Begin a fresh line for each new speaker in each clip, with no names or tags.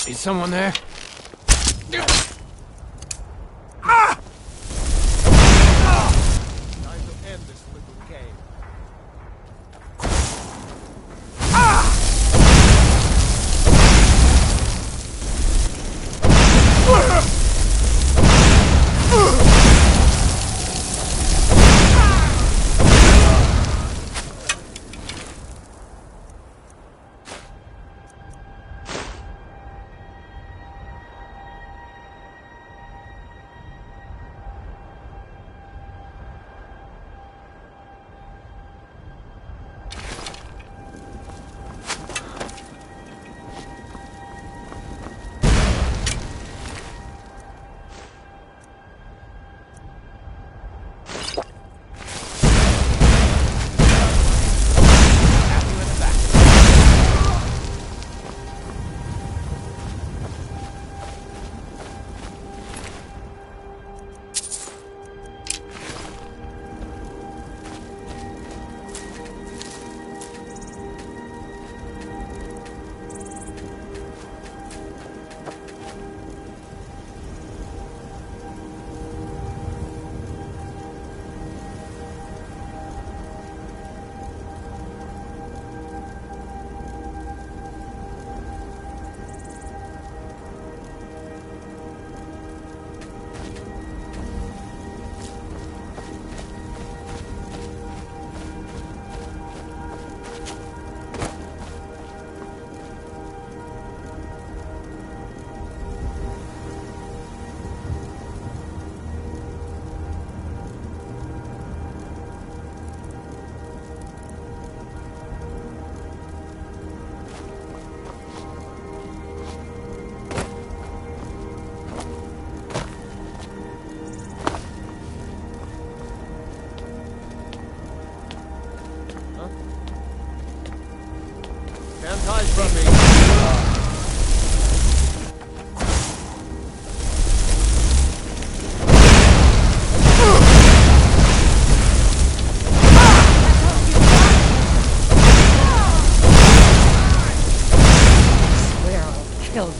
Is someone there?
Time to end this little game. Can't hide from me.
Kill you.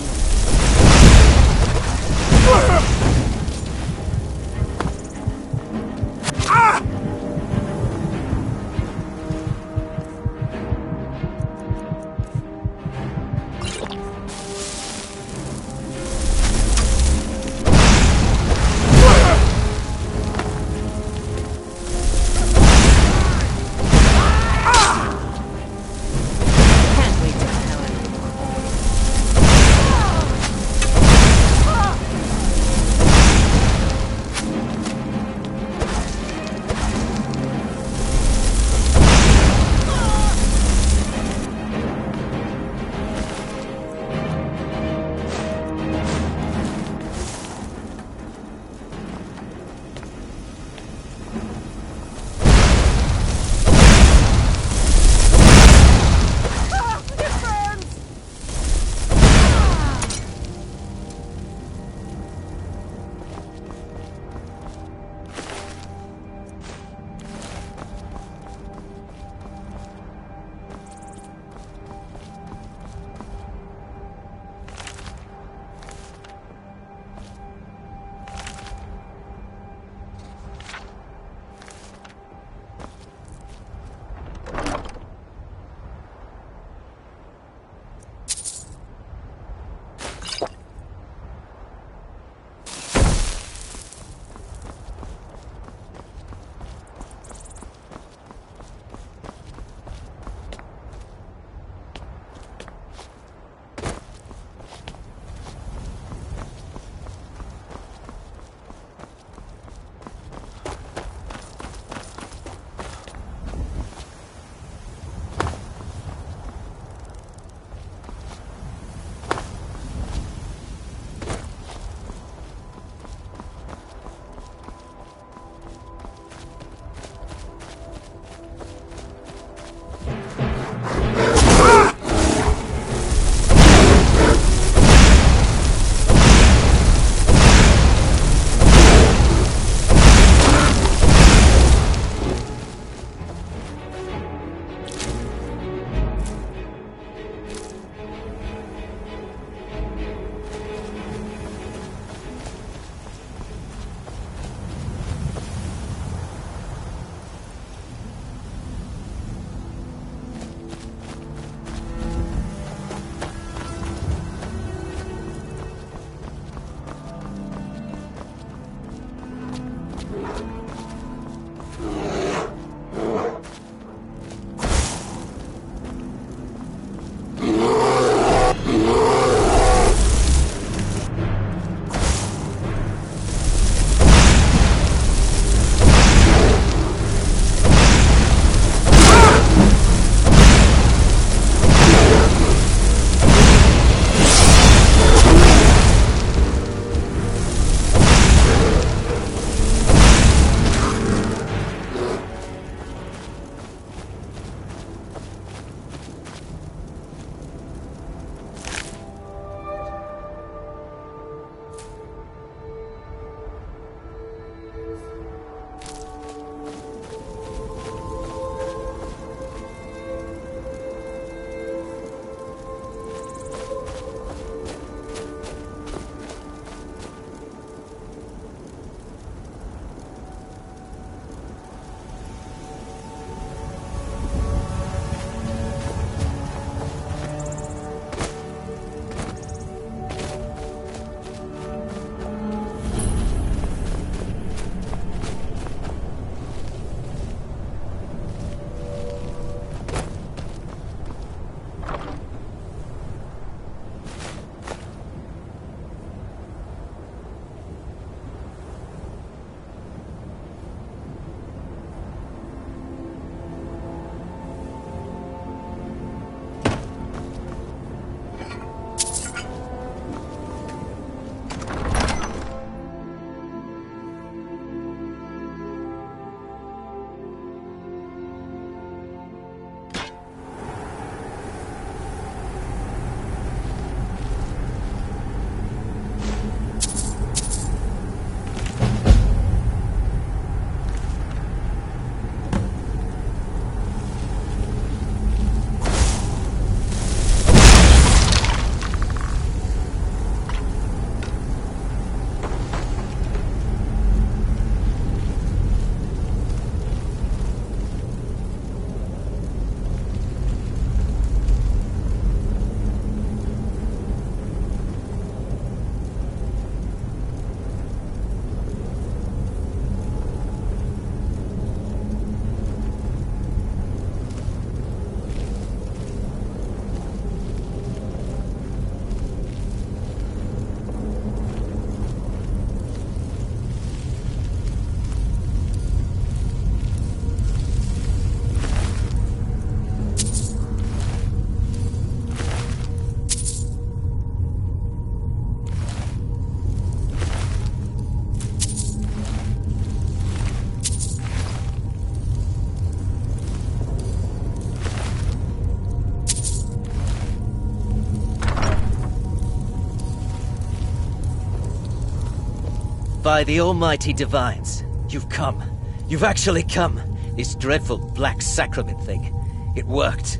By the almighty divines, you've come. You've actually come. This dreadful black sacrament thing. It worked.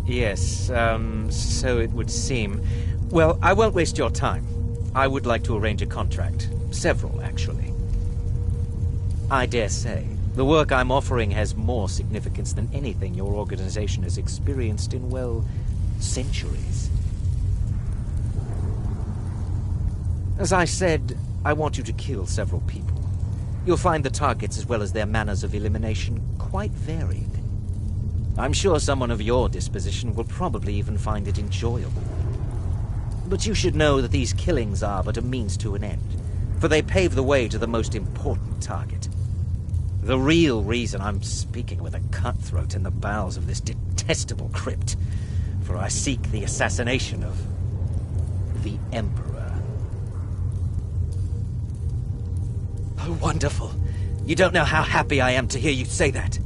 Yes, so it would seem. Well, I won't waste your time. I would like to arrange a contract. Several, actually. I dare say, the work I'm offering has more significance than anything your organization has experienced in, well, centuries. As I said, I want you to kill several people. You'll find the targets as well as their manners of elimination quite varied. I'm sure someone of your disposition will probably even find it enjoyable. But you should know that these killings are but a means to an end, for they pave the way to the most important target. The real reason I'm speaking with a cutthroat in the bowels of this detestable crypt, for I seek the assassination of the Emperor. Oh, wonderful. You don't know how happy I am to hear you say that.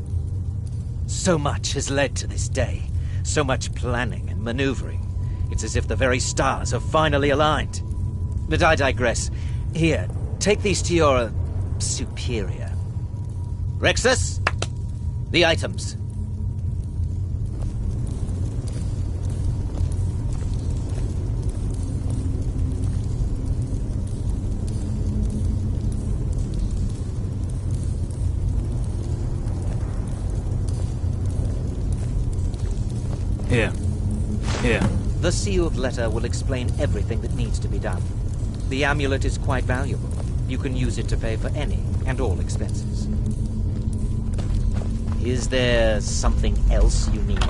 So much has led to this day. So much planning and maneuvering. It's as if the very stars have finally aligned. But I digress. Here, take these to your superior. Rexus, the items. Here. The sealed letter will explain everything that needs to be done. The amulet is quite valuable. You can use it to pay for any and all expenses. Is there something else you need?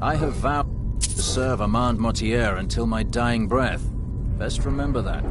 I have vowed to serve Armand Mortier until my dying breath. Best remember that.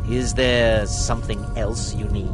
Is there something else you need?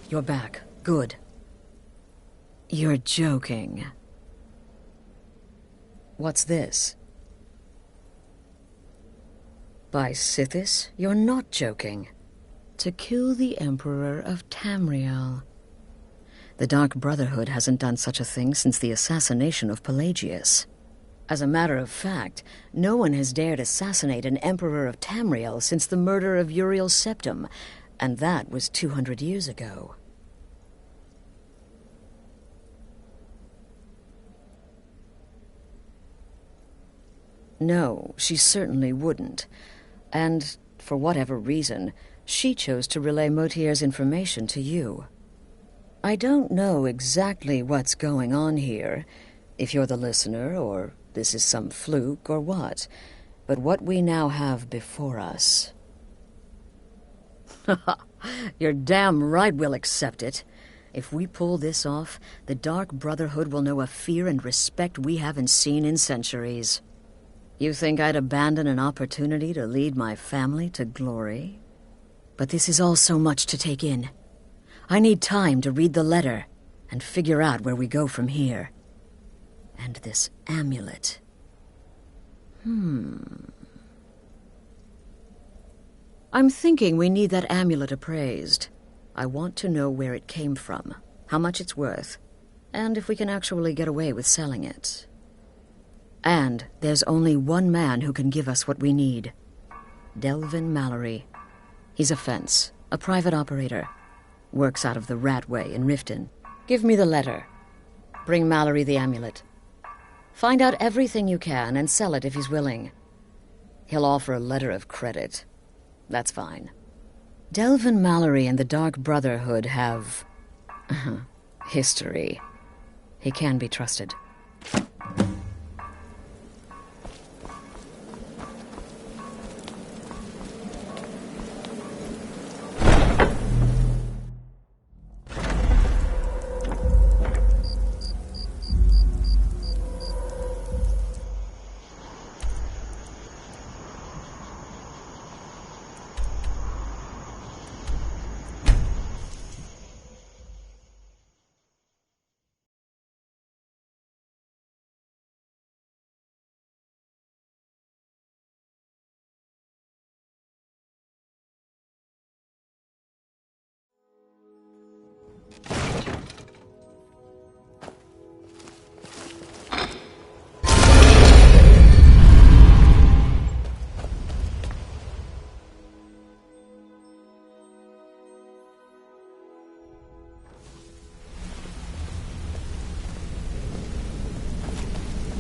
You're back. Good. You're joking. What's this? By Sithis, you're not joking. To kill the Emperor of Tamriel. The Dark Brotherhood hasn't done such a thing since the assassination of Pelagius. As a matter of fact, no one has dared assassinate an Emperor of Tamriel since the murder of Uriel Septim, and that was 200 years ago. No, she certainly wouldn't. And, for whatever reason, she chose to relay Motier's information to you. I don't know exactly what's going on here, if you're the listener, or this is some fluke, or what. But what we now have before us... You're damn right we'll accept it. If we pull this off, the Dark Brotherhood will know a fear and respect we haven't seen in centuries. You think I'd abandon an opportunity to lead my family to glory? But this is all so much to take in. I need time to read the letter and figure out where we go from here. And this amulet. I'm thinking we need that amulet appraised. I want to know where it came from, how much it's worth, and if we can actually get away with selling it. And there's only one man who can give us what we need. Delvin Mallory. He's a fence, a private operator. Works out of the Ratway in Riften. Give me the letter. Bring Mallory the amulet. Find out everything you can and sell it if he's willing. He'll offer a letter of credit. That's fine. Delvin Mallory and the Dark Brotherhood have... history. He can be trusted.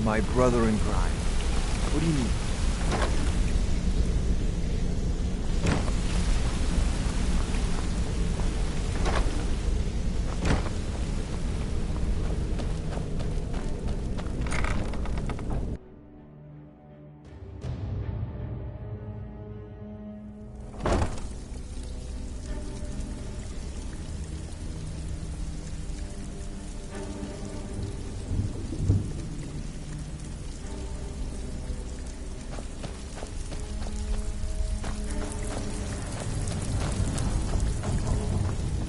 My brother in crime. What do you mean?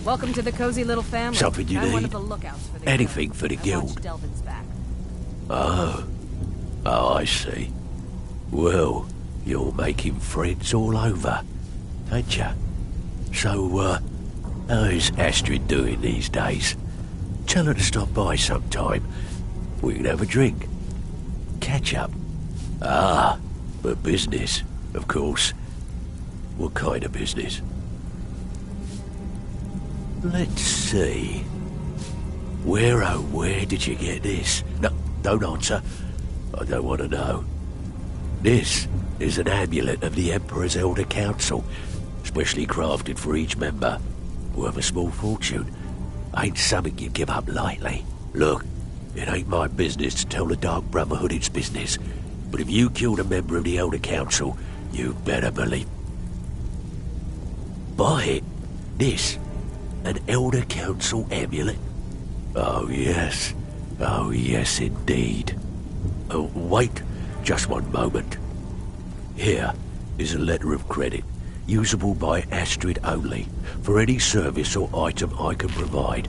Welcome to the cozy little family.
Something you
I'm
need?
one of the lookouts for the
Anything
guild.
for the
I
guild?
watched Delvin's back.
Oh, I see. Well, you're making friends all over, ain't ya? So, how's Astrid doing these days? Tell her to stop by sometime. We can have a drink. Catch up. Ah, but business, of course. What kind of business? Let's see. Where, oh, where did you get this? No, don't answer. I don't want to know. This is an amulet of the Emperor's Elder Council, specially crafted for each member. Worth a small fortune. Ain't something you give up lightly. Look, it ain't my business to tell the Dark Brotherhood its business, but if you killed a member of the Elder Council, you better believe... Buy it. This. An Elder Council amulet? Oh, yes. Oh, yes, indeed. Oh, wait just one moment. Here is a letter of credit. usable by Astrid only, for any service or item I can provide,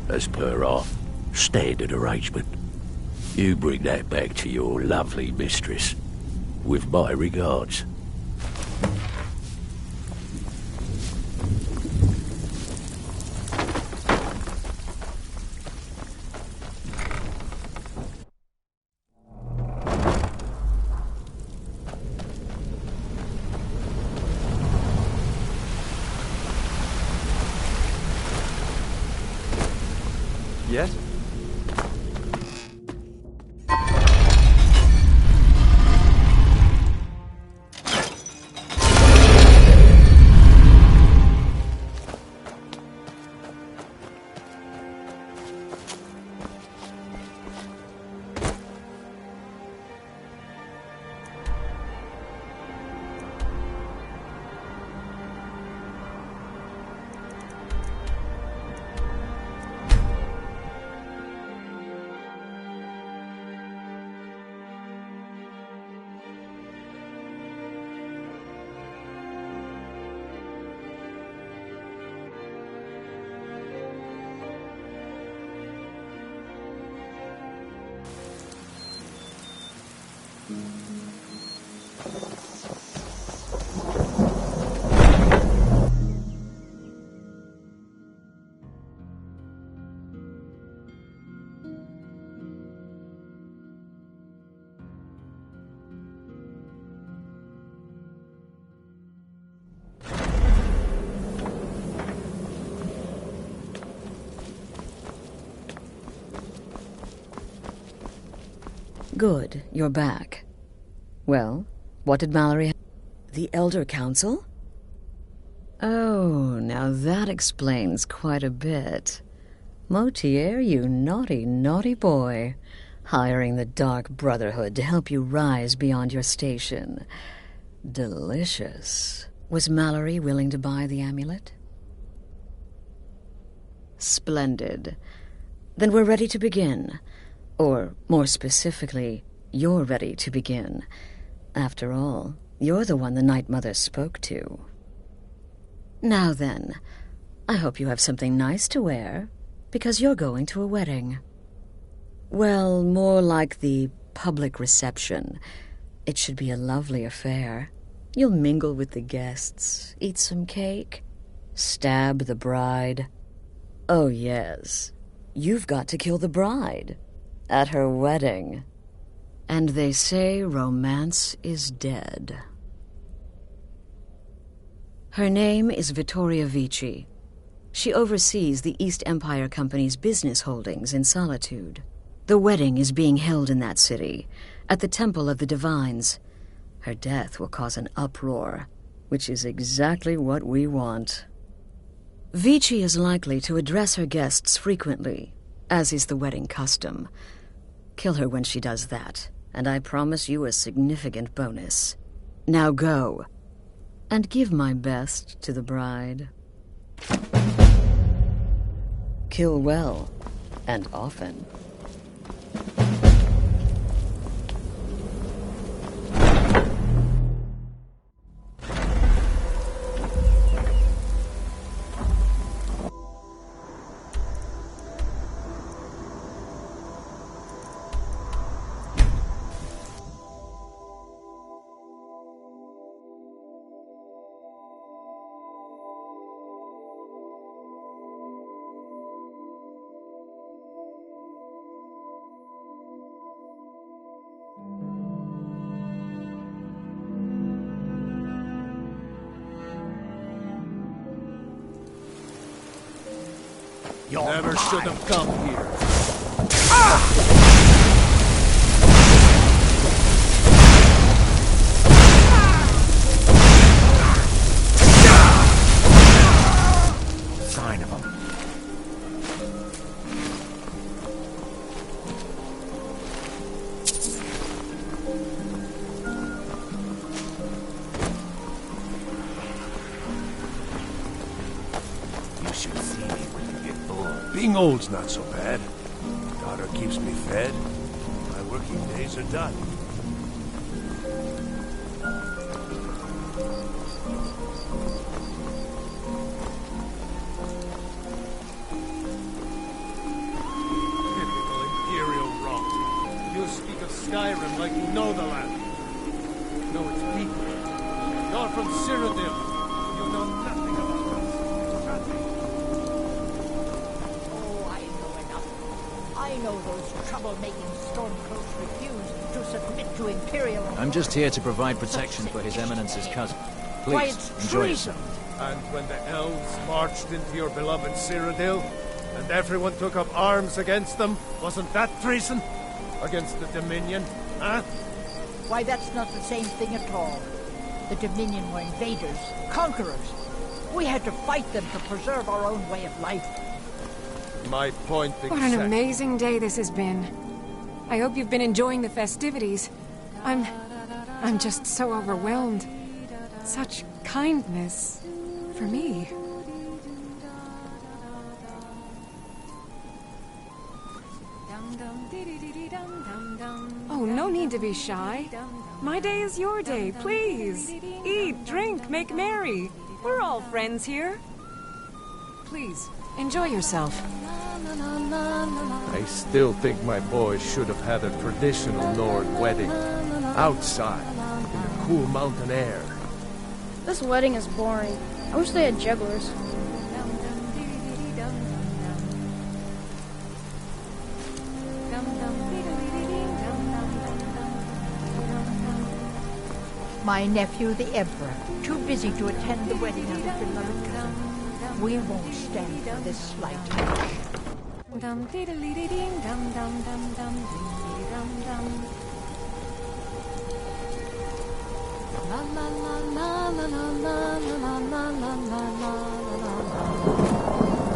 as per our standard arrangement. You bring that back to your lovely mistress, with my regards.
Yes?
Good, you're back. Well, what did Mallory... The Elder Council? Oh, now that explains quite a bit. Motier, you naughty, naughty boy. Hiring the Dark Brotherhood to help you rise beyond your station. Delicious. Was Mallory willing to buy the amulet? Splendid. Then we're ready to begin. Or, more specifically, you're ready to begin. After all, you're the one the Night Mother spoke to. Now then, I hope you have something nice to wear, because you're going to a wedding. Well, more like the public reception. It should be a lovely affair. You'll mingle with the guests, eat some cake, stab the bride. Oh, yes, you've got to kill the bride. At her wedding. And they say romance is dead. Her name is Vittoria Vici. She oversees the East Empire Company's business holdings in Solitude. The wedding is being held in that city, at the Temple of the Divines. Her death will cause an uproar, which is exactly what we want. Vici is likely to address her guests frequently, as is the wedding custom. Kill her when she does that, and I promise you a significant bonus. Now go, and give my best to the bride. Kill well, and often.
You never should have come here.
Sign of him. You should see me when you get bored.
Being old's not so bad. Daughter keeps me fed. My working days are done.
those trouble-making stormcloaks refuse to submit to Imperial authority.
I'm just here to provide protection for His Eminence's cousin. Please, enjoy yourself.
And when the elves marched into your beloved Cyrodiil, and everyone took up arms against them, wasn't that treason? Against the Dominion, huh?
Why, that's not the same thing at all. The Dominion were invaders, conquerors. We had to fight them to preserve our own way of life.
My point exactly.
What an amazing day this has been. I hope you've been enjoying the festivities. I'm just so overwhelmed. Such kindness for me. Oh, no need to be shy. My day is your day, please. Eat, drink, make merry. We're all friends here. Please, enjoy yourself.
I still think my boys should have had a traditional Nord wedding. Outside, in the cool mountain air.
This wedding is boring. I wish they had jugglers.
My nephew, the Emperor, too busy to attend the wedding of his beloved cousin. We won't stand for this slight.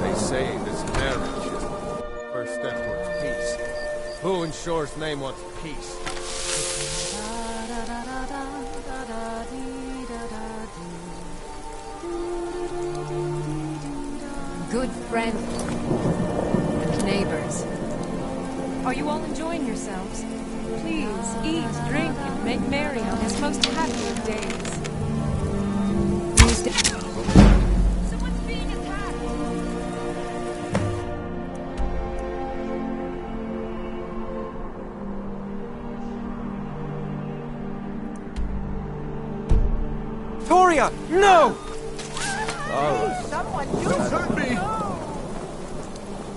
They say this marriage is the first step towards peace. Who in Shore's name wants peace?
Good friends and neighbors. Are you all enjoying yourselves? Please eat, drink, and make merry on this most happy of days. Someone's being attacked!
Toria! No!
Someone
Don't hurt me!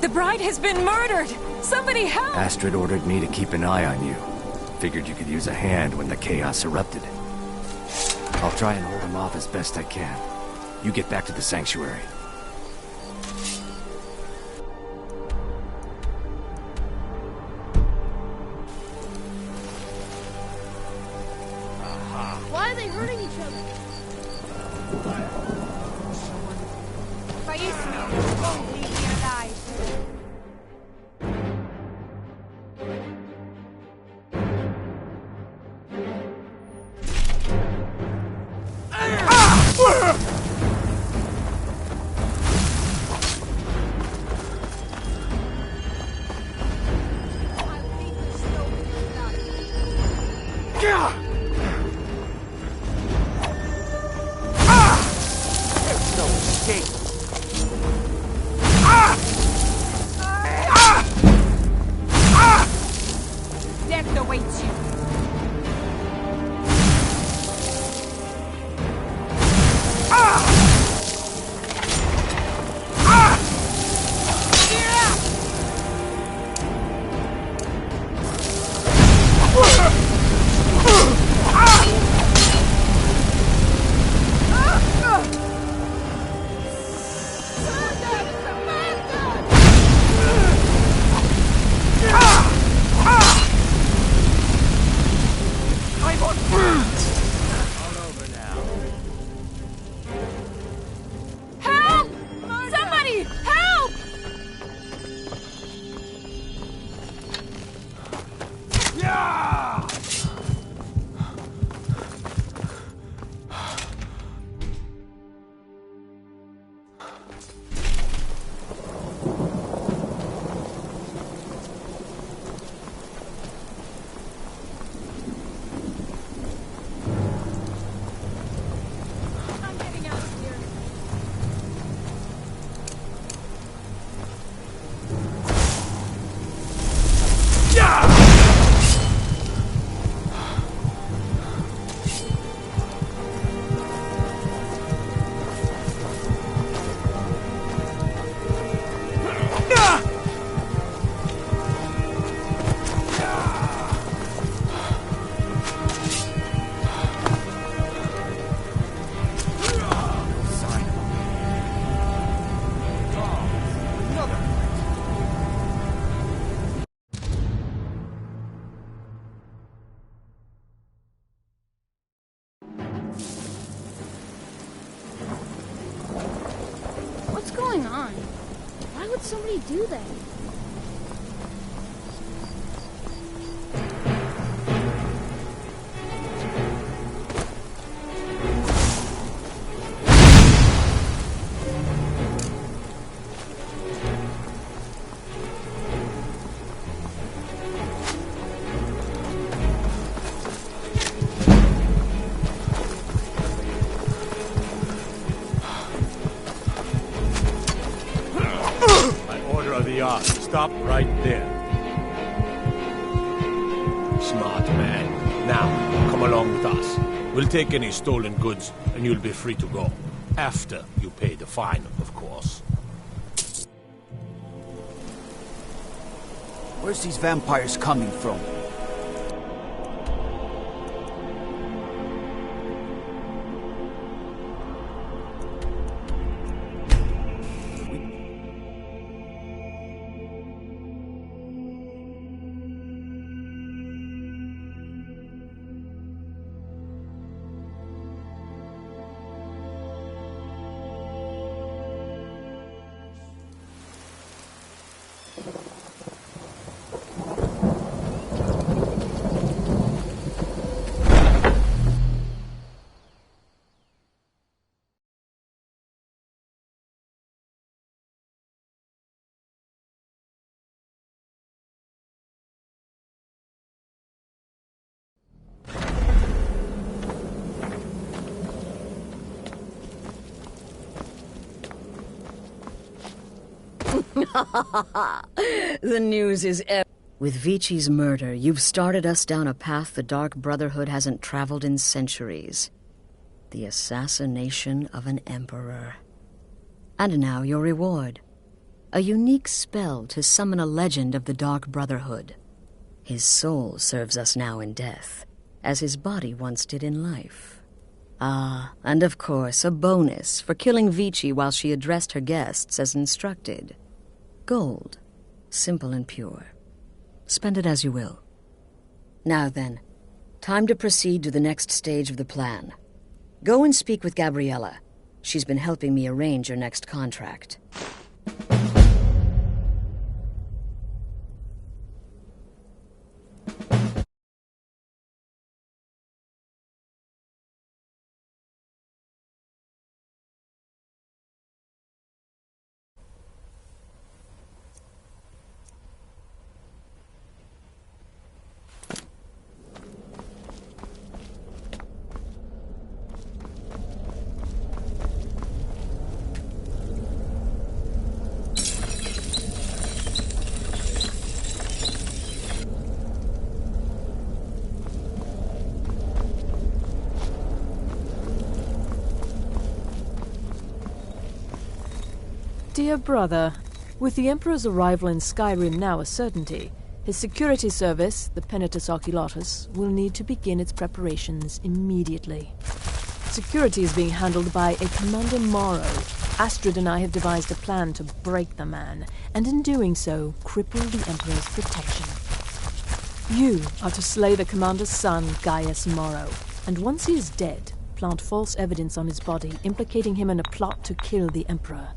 The bride has been murdered! Somebody help!
Astrid ordered me to keep an eye on you. Figured you could use a hand when the chaos erupted. I'll try and hold him off as best I can. You get back to the sanctuary.
Why are they hurting each other?
Face me, won't leave me alive. Death awaits you.
What's going on? Why would somebody do that?
Stop right there. Smart man. Now, come along with us. We'll take any stolen goods, and you'll be free to go. After you pay the fine, of course.
Where's these vampires coming from?
The news is With Vici's murder, you've started us down a path the Dark Brotherhood hasn't traveled in centuries. The assassination of an emperor. And now your reward. A unique spell to summon a legend of the Dark Brotherhood. His soul serves us now in death, as his body once did in life. Ah, and of course, a bonus for killing Vici while she addressed her guests as instructed. Gold. Simple and pure. Spend it as you will. Now then, time to proceed to the next stage of the plan. Go and speak with Gabriella. She's been helping me arrange your next contract.
Dear brother, with the Emperor's arrival in Skyrim now a certainty, his security service, the Penitus Oculatus, will need to begin its preparations immediately. Security is being handled by a Commander Morrow. Astrid and I have devised a plan to break the man, and in doing so, cripple the Emperor's protection. You are to slay the Commander's son, Gaius Morrow, and once he is dead, plant false evidence on his body, implicating him in a plot to kill the Emperor.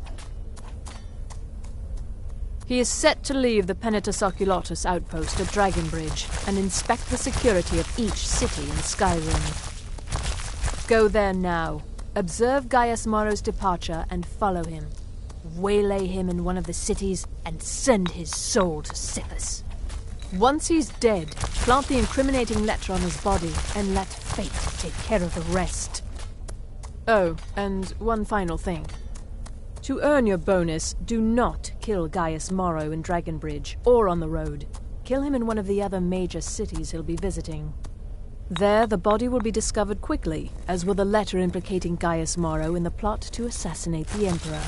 He is set to leave the Penitus Oculatus outpost at Dragonbridge and inspect the security of each city in Skyrim. Go there now, observe Gaius Morrow's departure and follow him. Waylay him in one of the cities and send his soul to Sithis. Once he's dead, plant the incriminating letter on his body and let fate take care of the rest. Oh, and one final thing. To earn your bonus, do not kill Gaius Morrow in Dragonbridge or on the road. Kill him in one of the other major cities he'll be visiting. There, the body will be discovered quickly, as will the letter implicating Gaius Morrow in the plot to assassinate the Emperor.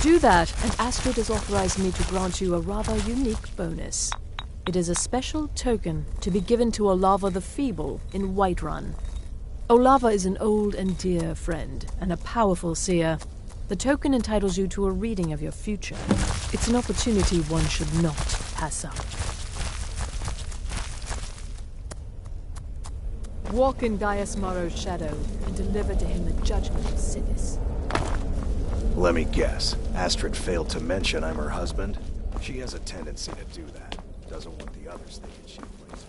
Do that, and Astrid has authorized me to grant you a rather unique bonus. It is a special token to be given to Olava the Feeble in Whiterun. Olava is an old and dear friend, and a powerful seer. The token entitles you to a reading of your future. It's an opportunity one should not pass up. Walk in Gaius Morrow's shadow and deliver to him the judgment of Sithis.
Let me guess. Astrid failed to mention I'm her husband? She has a tendency to do that. Doesn't want the others thinking she plays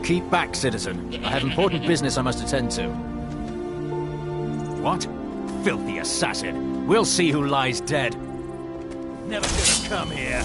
Keep back, citizen. I have important business I must attend to. What? Filthy assassin. We'll see who lies dead.
Never gonna come here.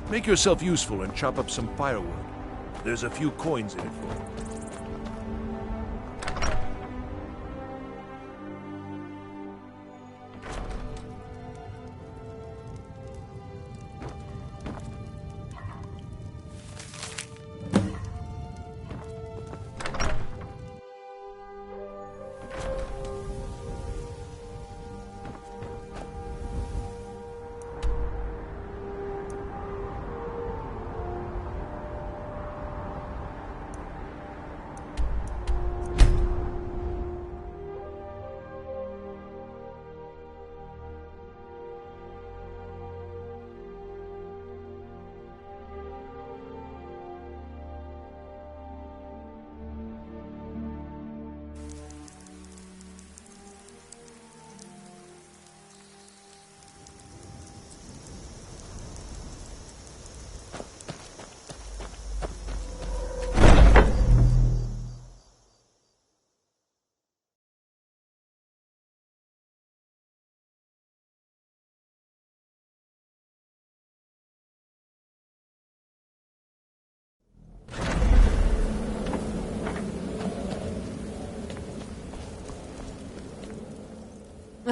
Make yourself useful and chop up some firewood. There's a few coins in it for you.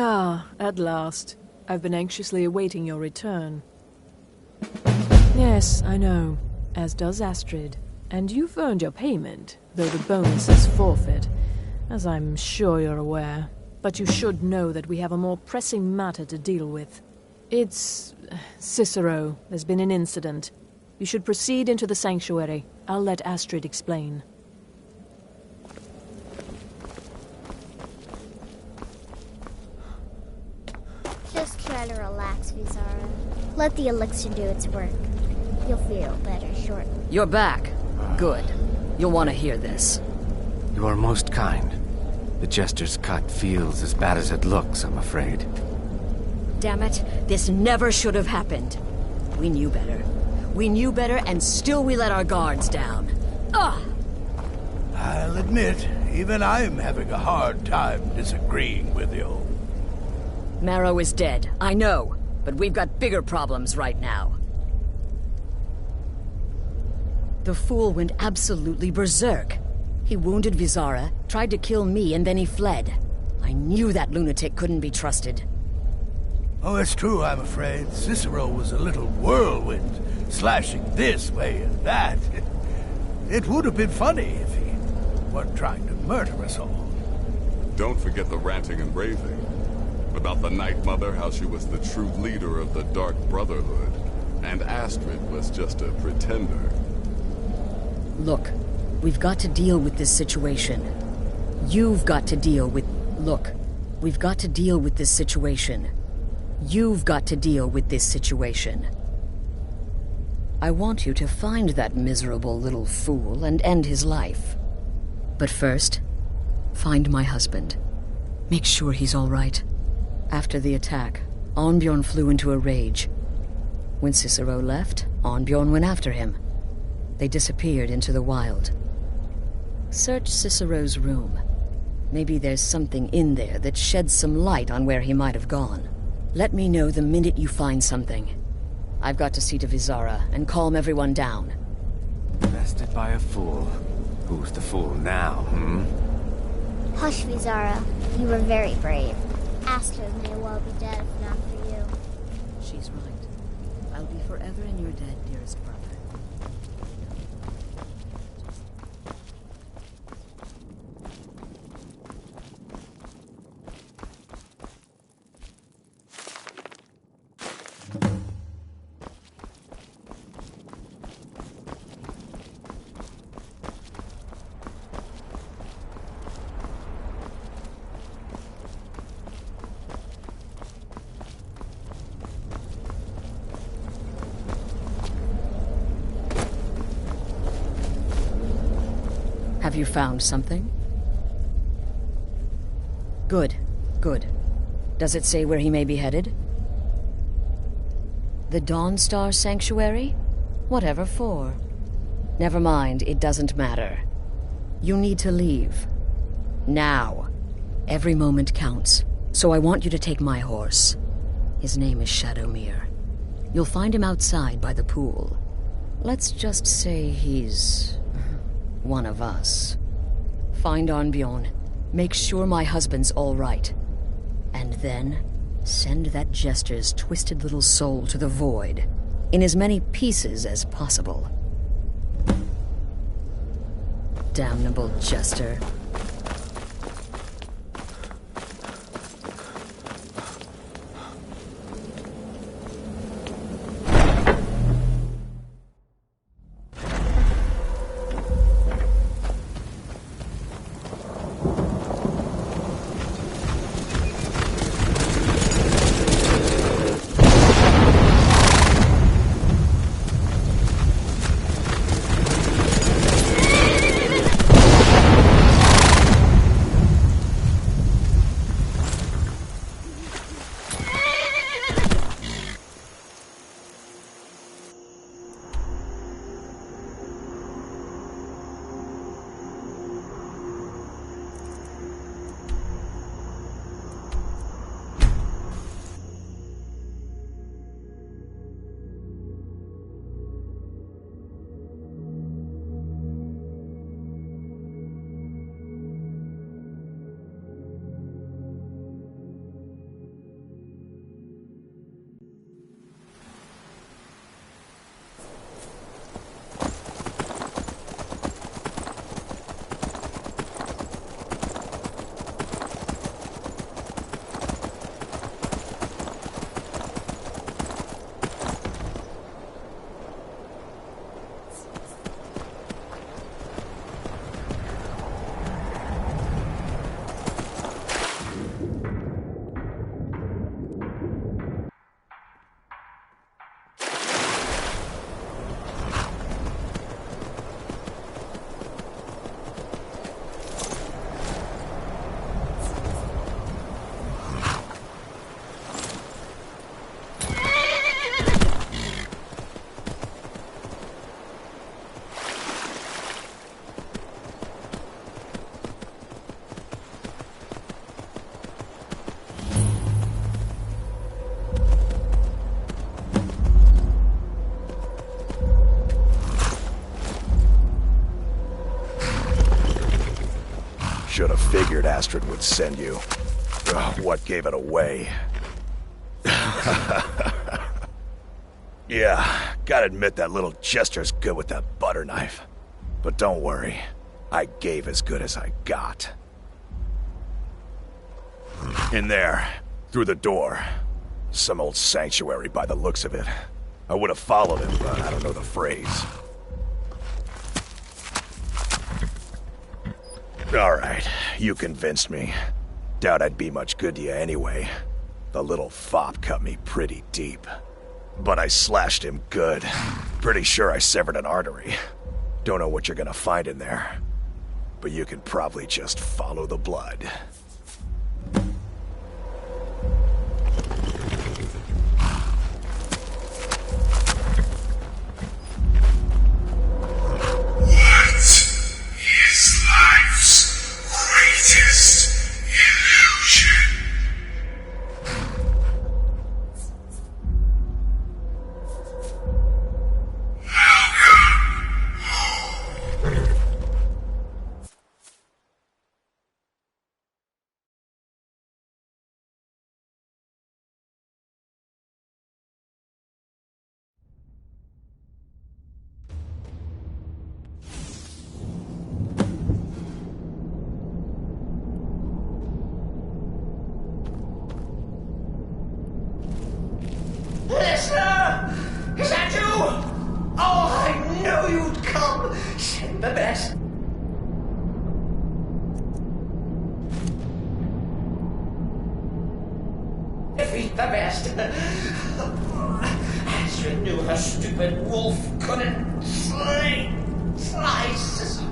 Ah, at last. I've been anxiously awaiting your return. Yes, I know. As does Astrid. And you've earned your payment, though the bonus is forfeit, as I'm sure you're aware. But you should know that we have a more pressing matter to deal with. It's... Cicero. There's been an incident. You should proceed into the sanctuary. I'll let Astrid explain.
Just try to relax, Vizara. Let the elixir do its work. You'll feel better shortly.
You're back. Good. You'll want to hear this.
You are most kind. The Jester's cut feels as bad as it looks, I'm afraid.
Damn it, this never should have happened. We knew better. We knew better, and still we let our guards down. Ugh!
I'll admit, even I'm having a hard time disagreeing with you.
Marrow is dead, I know, but we've got bigger problems right now. The fool went absolutely berserk. He wounded Vizara, tried to kill me, and then he fled. I knew that lunatic couldn't be trusted.
Oh, it's true, I'm afraid. Cicero was a little whirlwind, slashing this way and that. It would have been funny if he weren't trying to murder us all.
Don't forget the ranting and raving. About the Night Mother, how she was the true leader of the Dark Brotherhood, and Astrid was just a pretender.
Look, we've got to deal with this situation. You've got to deal with... Look, we've got to deal with this situation. You've got to deal with this situation. I want you to find that miserable little fool and end his life. But first, find my husband. Make sure he's all right. After the attack, Arnbjorn flew into a rage. When Cicero left, Arnbjorn went after him. They disappeared into the wild. Search Cicero's room. Maybe there's something in there that sheds some light on where he might have gone. Let me know the minute you find something. I've got to see to Vizara and calm everyone down.
Bested by a fool. Who's the fool now,
Hush, Vizara. You were very brave. Astrid may well be dead if not for you.
She's right. I'll be forever in your debt, dearest brother. Have you found something? Good, good. Does it say where he may be headed? The Dawnstar Sanctuary? Whatever for. Never mind, it doesn't matter. You need to leave. Now. Every moment counts, so I want you to take my horse. His name is Shadowmere. You'll find him outside by the pool. Let's just say he's one of us. Find Arnbjorn. Make sure my husband's all right. And then send that jester's twisted little soul to the void, in as many pieces as possible. Damnable jester.
Should have figured Astrid would send you. Ugh, what gave it away? Yeah, gotta admit that little jester's good with that butter knife. But don't worry, I gave as good as I got. In there, through the door. Some old sanctuary by the looks of it. I would have followed him, but I don't know the phrase. Alright, you convinced me. Doubt I'd be much good to you anyway. The little fop cut me pretty deep. But I slashed him good. Pretty sure I severed an artery. Don't know what you're gonna find in there. But you can probably just follow the blood.
What is life's greatest defeat the best. Astrid knew her stupid wolf couldn't slay Cicero.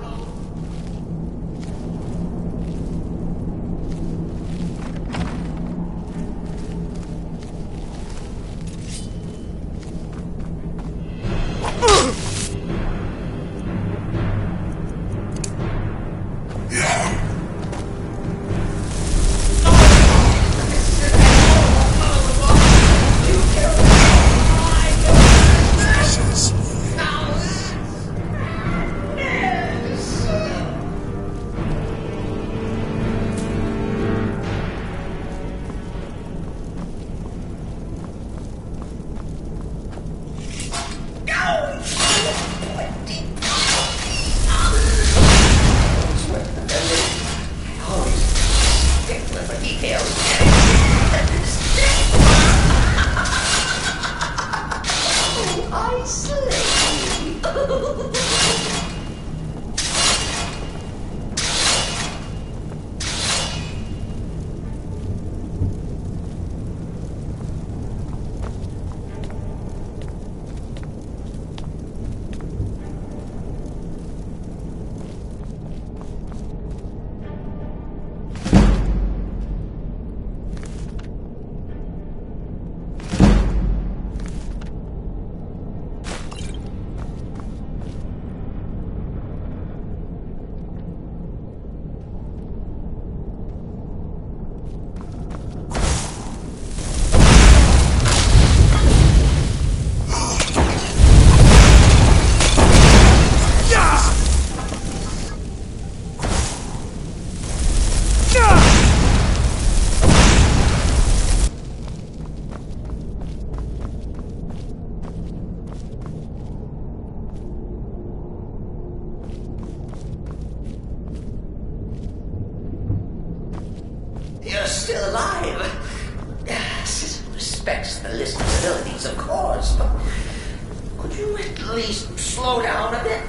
You're still alive. Cicero respects the listener's abilities, of course, but could you at least slow down a bit?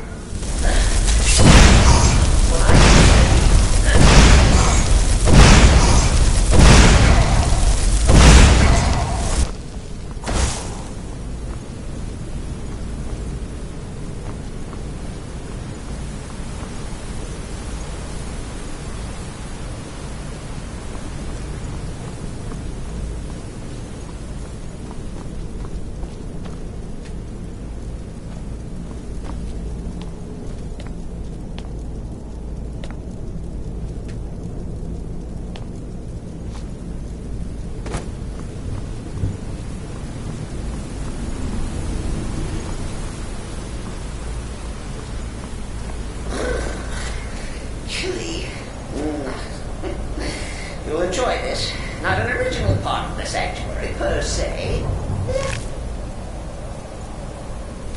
You'll enjoy this. Not an original part of the sanctuary, per se.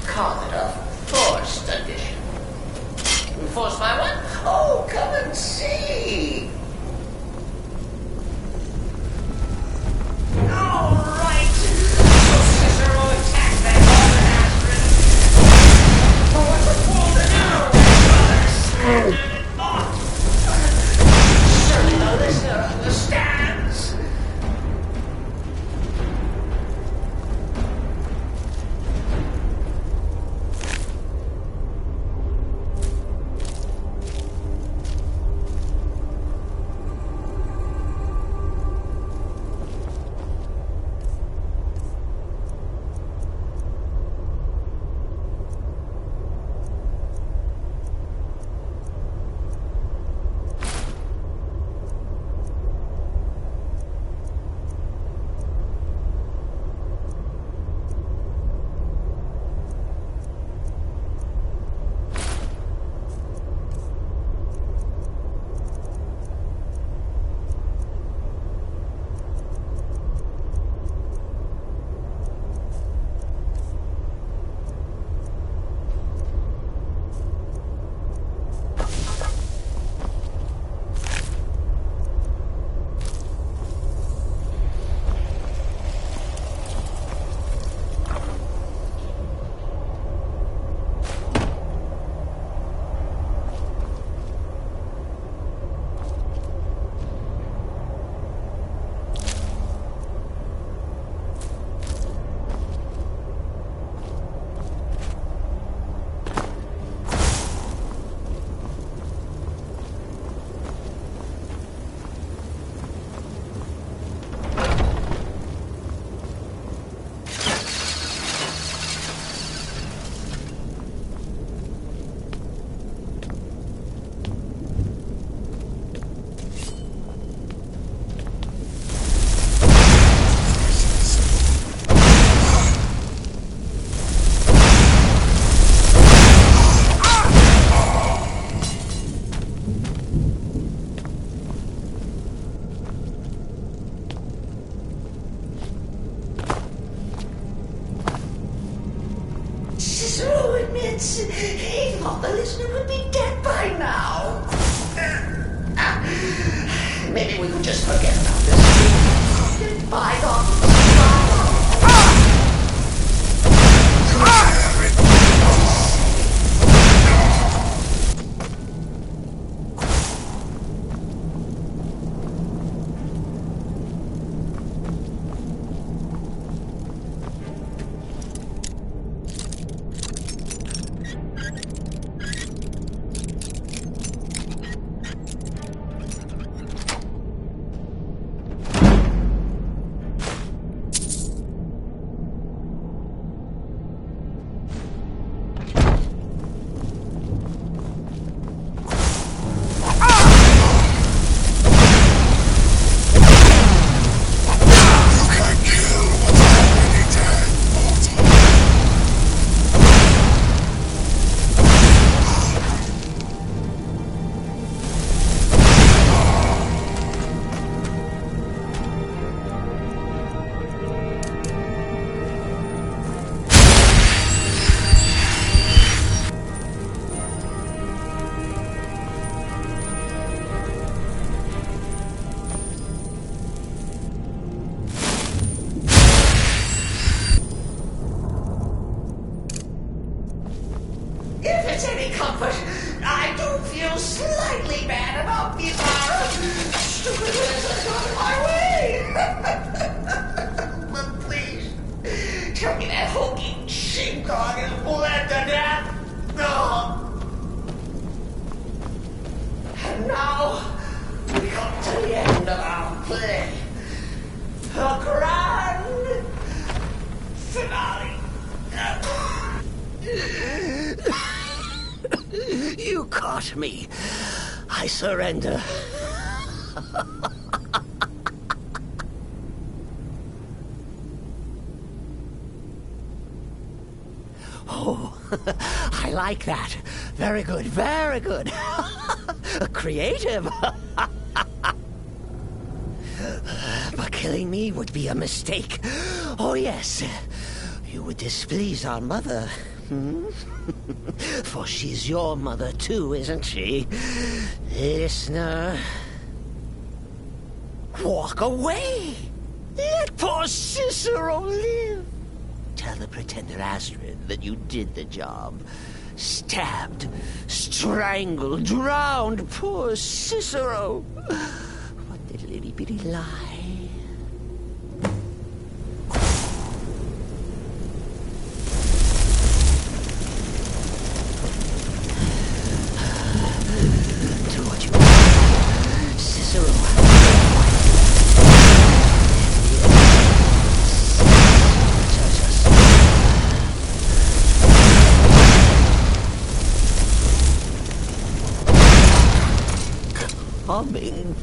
Call it a forced addition. Forced by what? Oh, come and see! All right! So Cicero attacked that Roman Astrid. Oh, what's a fool to do? Surely the listener understands. we could just forget about this. Bygones. If it's any comfort, I do feel slightly bad about Bizarre. Stupid lizard got in my way. But please, tell me that hulking sheepdog is bled to death. No. And now, we come to the end of our play. The grand finale. You caught me. I surrender. Oh, I like that. Very good, very good. Creative. But killing me would be a mistake. Oh, yes. You would displease our mother. For she's your mother too, isn't she? Listener. Walk away! Let poor Cicero live! Tell the pretender Astrid that you did the job. Stabbed, strangled, drowned poor Cicero. What little itty-bitty lie. Coming.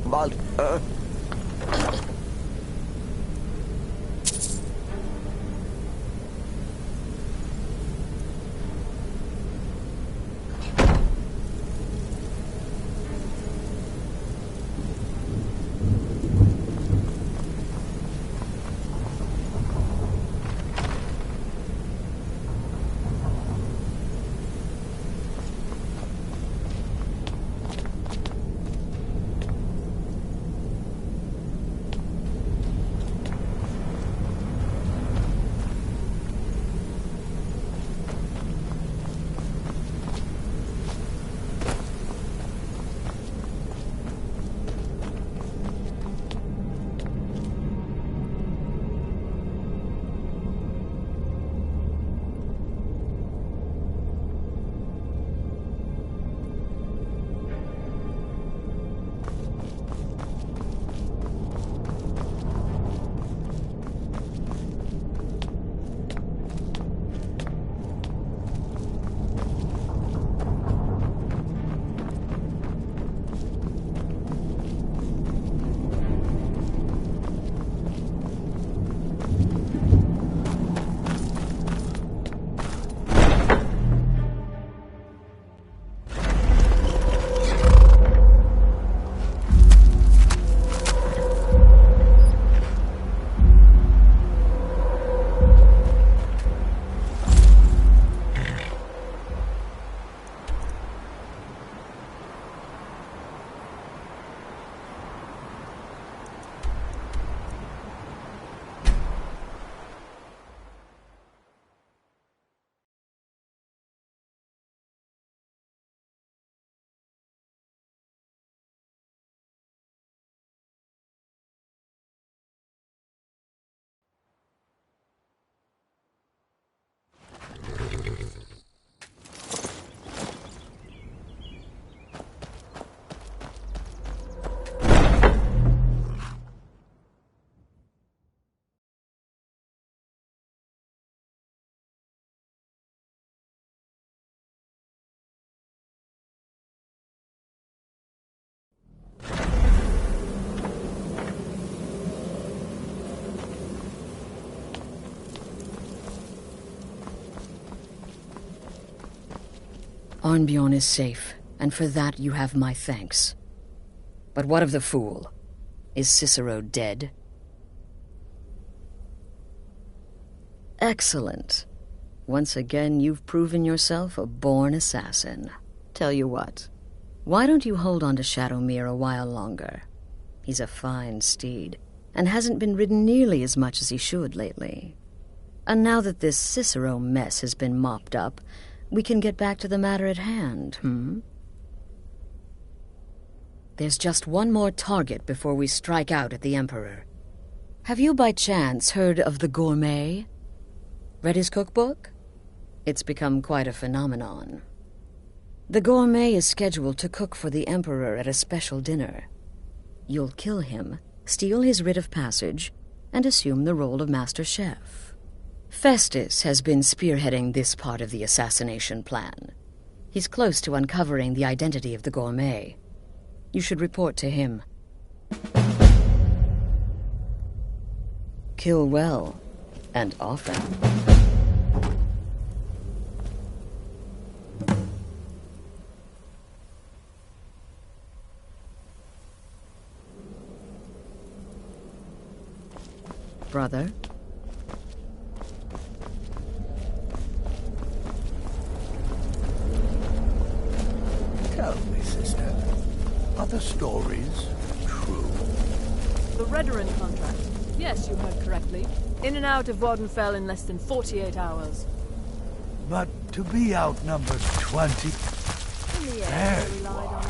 Mother.
Arnbjorn is safe, and for that you have my thanks. But what of the fool? Is Cicero dead? Excellent. Once again, you've proven yourself a born assassin. Tell you what, why don't you hold on to Shadowmere a while longer? He's a fine steed, and hasn't been ridden nearly as much as he should lately. And now that this Cicero mess has been mopped up, we can get back to the matter at hand, There's just one more target before we strike out at the Emperor. Have you by chance heard of the Gourmet? Read his cookbook? It's become quite a phenomenon. The Gourmet is scheduled to cook for the Emperor at a special dinner. You'll kill him, steal his writ of passage, and assume the role of Master Chef. Festus has been spearheading this part of the assassination plan. He's close to uncovering the identity of the Gourmet. You should report to him. Kill well, and often. Brother?
Tell me, sister, are the stories true?
The Redoran contract. Yes, you heard correctly. In and out of Wardenfell in less than 48 hours.
But to be outnumbered 20... There you are.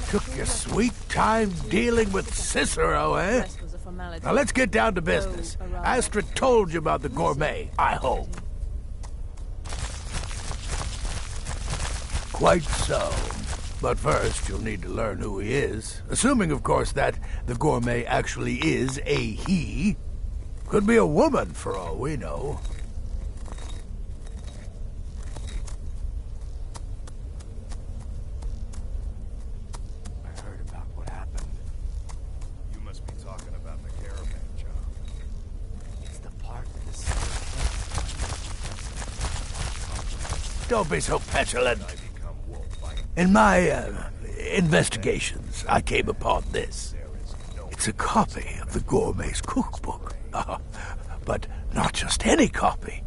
Took your sweet time dealing with Cicero, eh? Now let's get down to business. Astrid told you about the Gourmet, I hope. Quite so. But first, you'll need to learn who he is. Assuming, of course, that the Gourmet actually is a he. Could be a woman, for all we know.
I heard about what happened. You must be talking about the caravan job.
It's the part of the
Don't be so petulant. In my investigations, I came upon this. It's a copy of the Gourmet's cookbook. But not just any copy.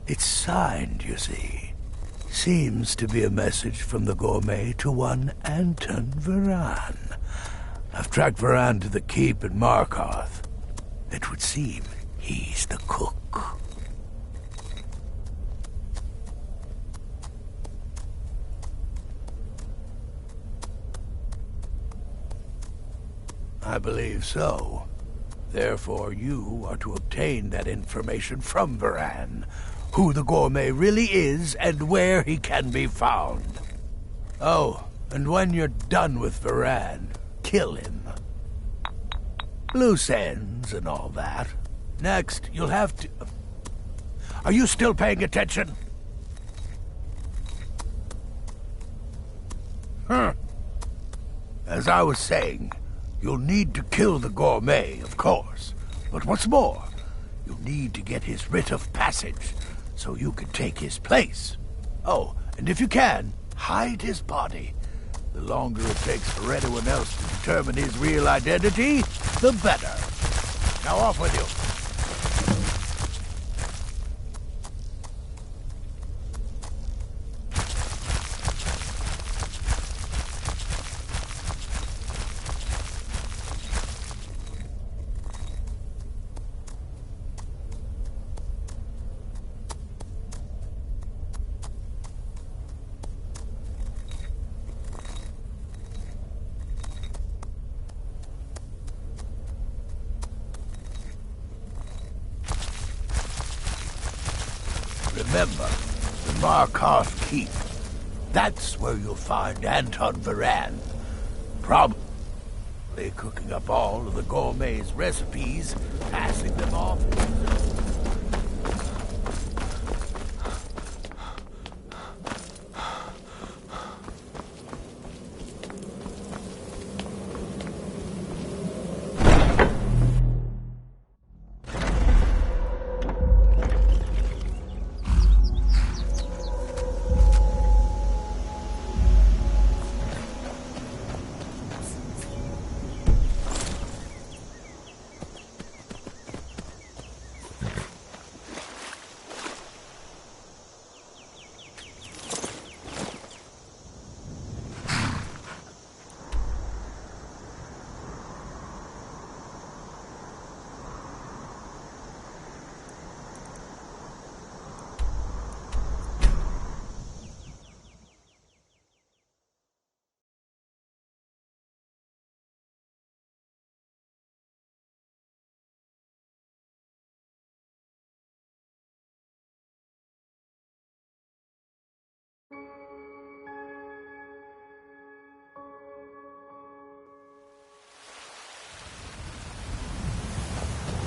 It's signed, you see. Seems to be a message from the Gourmet to one Anton Varan. I've tracked Varan to the keep in Markarth. It would seem he's the cook. I believe so. Therefore, you are to obtain that information from Varan, who the Gourmet really is and where he can be found. Oh, and when you're done with Varan, kill him. Loose ends and all that. Next, you'll have to... Are you still paying attention? As I was saying, you'll need to kill the Gourmet, of course. But what's more, you'll need to get his writ of passage, so you can take his place. Oh, and if you can, hide his body. The longer it takes for anyone else to determine his real identity, the better. Now off with you. Remember, the Markarth Keep. That's where you'll find Anton Varan. Probably cooking up all of the Gourmet's recipes, passing them off.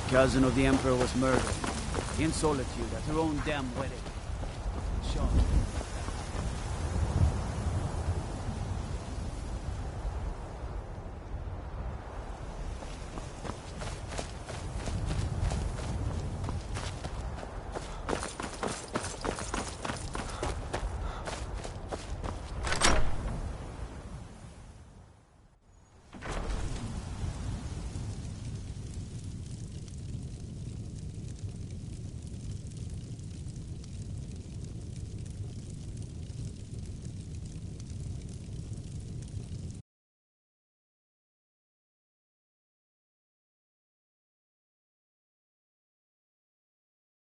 Cousin of the Emperor was murdered in solitude at her own damn wedding.